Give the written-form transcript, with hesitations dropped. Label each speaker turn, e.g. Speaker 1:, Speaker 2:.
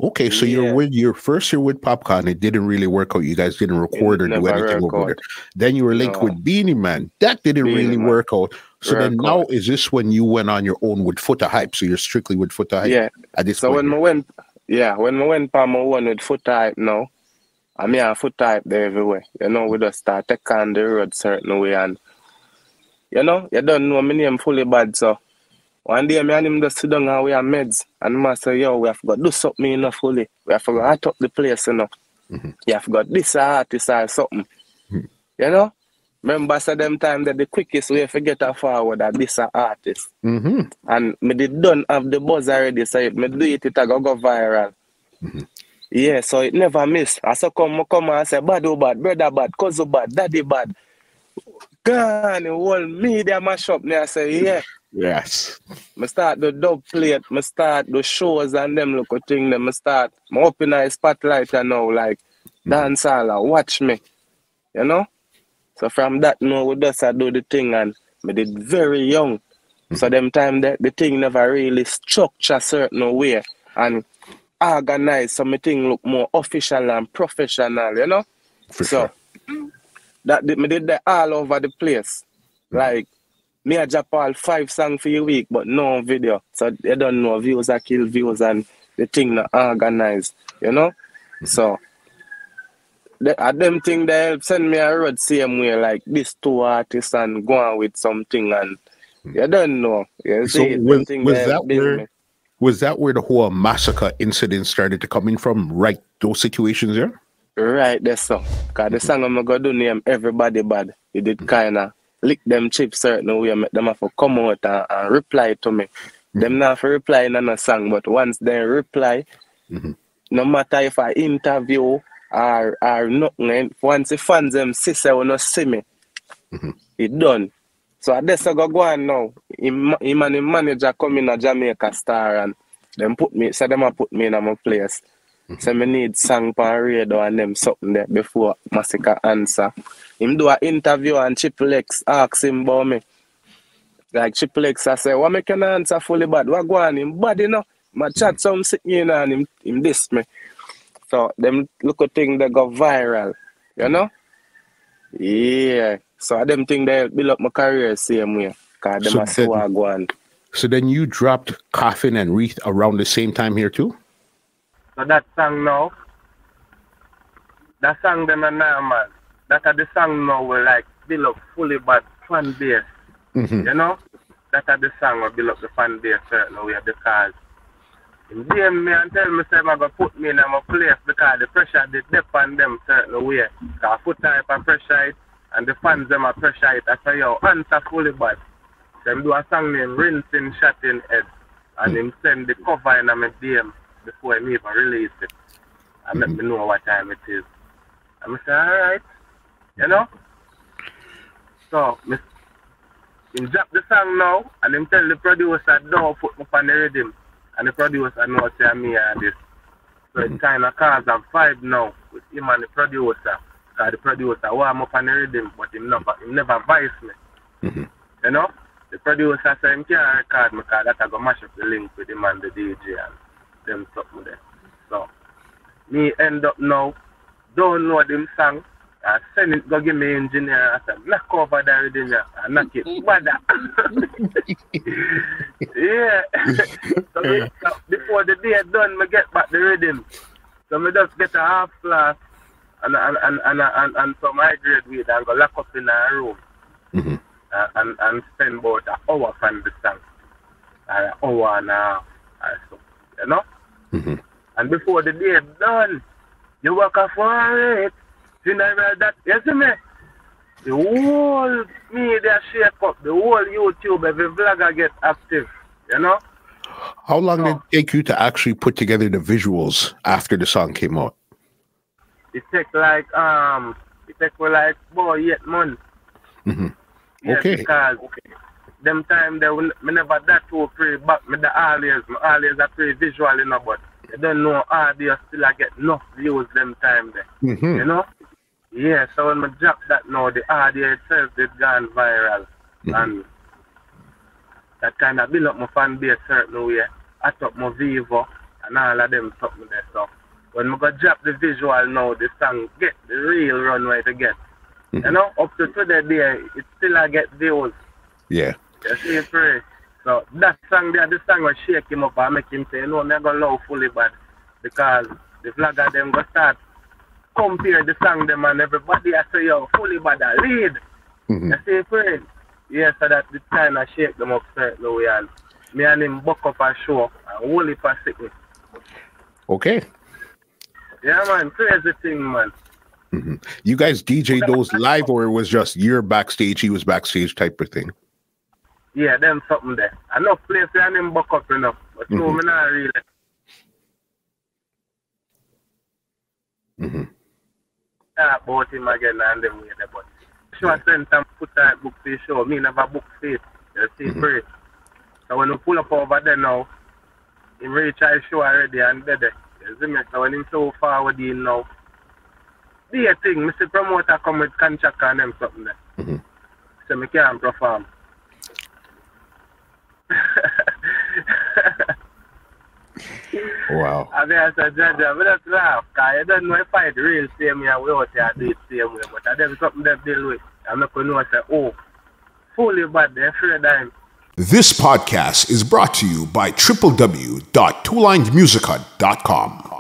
Speaker 1: Okay, so
Speaker 2: Yeah.
Speaker 1: your first year with Popcorn, it didn't really work out. You guys didn't record or do
Speaker 2: Never
Speaker 1: anything
Speaker 2: work
Speaker 1: over there.
Speaker 2: out.
Speaker 1: Then you were linked
Speaker 2: No.
Speaker 1: with Beanie Man. That didn't
Speaker 2: Beanie
Speaker 1: really
Speaker 2: Man.
Speaker 1: work out. So then
Speaker 2: Work
Speaker 1: now
Speaker 2: out.
Speaker 1: is this when you went on your own with Foota Hype? So you're strictly with Foota Hype
Speaker 2: Yeah.
Speaker 1: at this
Speaker 2: So
Speaker 1: point.
Speaker 2: when I went on my one with Foota Hype now, I mean I Foota Hype there everywhere. You know, we just start take on the road certain way, and you know, you don't know my name fully bad, so one day me and him just sit down and we have meds, and I say, yo, we have got do something enough fully. We have got hot up the place, you know. You have got this artist or something. You know? Remember so them time that the quickest way to get a forward that this artist. And me did done have the buzz already, so if me do it, it go viral. Yeah, so it never miss. I so come and say, bad oh bad, brother bad, cousin bad, daddy bad. Gone, the whole media mash up. I say, yeah.
Speaker 1: Yes.
Speaker 2: I start the dub plate, I start the shows and them look at thing, then I open a spotlight and now like Dancehall, watch me. You know? So from that now we just do the thing, and I did very young. So them time that the thing never really structure certain way and organize, so my thing look more official and professional, you know?
Speaker 1: For
Speaker 2: so
Speaker 1: sure.
Speaker 2: that me did that all over the place. Like me a drop all 5 songs for a week, but no video. So you don't know, views are kill views and the thing not organized, you know? So them thing they help send me a road same way, like this 2 artists and go on with something, and you don't know. You see,
Speaker 1: was that where the whole Masicka incident started to come in from? Right, those situations there?
Speaker 2: Right there, so. Because the song I'm going to do name Everybody Bad, it did kind of lick them chips certain way, make them have to come out and reply to me. Them not have to reply in a song, but once they reply, no matter if I interview or nothing, once the fans them see say will not see me, it done. So I just go on now. Him and him manager come in a Jamaica Star and them put me in my place. So me need song on radio and them something there before Masicka answer. Him do an interview and Triple X ask him about me. Like Triple X I say, what make an answer fully bad? What go on? Him bad, you know? My chat some sitting and him diss me. So them look at thing that go viral. You know? Yeah. So them thing they build up my career same way. Cause them so go on.
Speaker 1: So then you dropped Coffin and Wreath around the same time here too?
Speaker 2: So that song now, that song them are normal. That are the song now will like build up fully bad fan base. You know? That are the song will build up the fan base certain way because him DM me and tell me say I'm gonna put me in my place because the pressure they dip on them certain way. Cause Foota Hype and pressure it and the fans them are pressure it. I say yo, answer fully bad. Them do a song named Rinsing Shot in Head and him send the cover in my DM before I even release it. And let me know what time it is. And I say, alright. You know? So, him drop the song now, and him tell the producer, don't put me on the rhythm. And the producer knows say me and this. So it kind of cause a vibe now with him and the producer. Because the producer want me on the rhythm, but him never voice me. You know? The producer say him can't record me because that I go mash up the link with him and the DJ and them something there. So, me end up now, don't know them song, I send it, go give me engineer, I said, knock over the rhythm, and knock it, bada. Yeah. So before the day done, I get back the rhythm. So I just get a half glass and some high grade weed and go lock up in a room. And spend about an hour on the song. An hour and a half or so. You know? And before the day done, you work for it. General that, you see me? The whole media shake up, the whole YouTube, every vlogger get active, you know?
Speaker 1: How long did it take you to actually put together the visuals after the song came out?
Speaker 2: It take like, about 8 months. Yeah,
Speaker 1: Okay.
Speaker 2: Because them time they me never that too pre back me the always a pre visual, you know, but you don't know audio still I get enough views them time there. You know? Yeah, so when I drop that now the audio itself is gone viral. And that kind of build up my fan base certain way. I top my Vivo and all of them something there. So when we go drop the visual now, the song get the real runway to get. You know, up to today there, it still I get views.
Speaker 1: Yeah.
Speaker 2: You see free. So that song there, the song will shake him up and make him say, no, I'm not gonna love fully bad. Because the vlogger them go start compare the song them and everybody I say, yo, fully bad a lead. You see free. Yeah, so that the kind of shake them up certain way, and me and him buck up a show and hold it for sickness.
Speaker 1: Okay.
Speaker 2: Yeah, man, crazy thing, man.
Speaker 1: You guys DJ those live, or it was just you're backstage, he was backstage type of thing?
Speaker 2: Yeah, them something there. Enough place and him buck up enough. But so me not really. Talk about him again and them way there, but show sent and put that book for the show. Me never book face. You see, free. So when we pull up over there now, him reach our show already and there. You see me? So when him so forward in now, be a thing, Mr. Promoter come with contract and them something there. So me can't perform.
Speaker 1: Wow.
Speaker 2: I mean, as a judge, I just laugh, because you don't know if I the real same way and we out here do it same way, but I them something they deal with. I'm not going to know and say, oh, fully bad, they're afraid of him.
Speaker 3: This podcast is brought to you by www.twolinedmusica.com.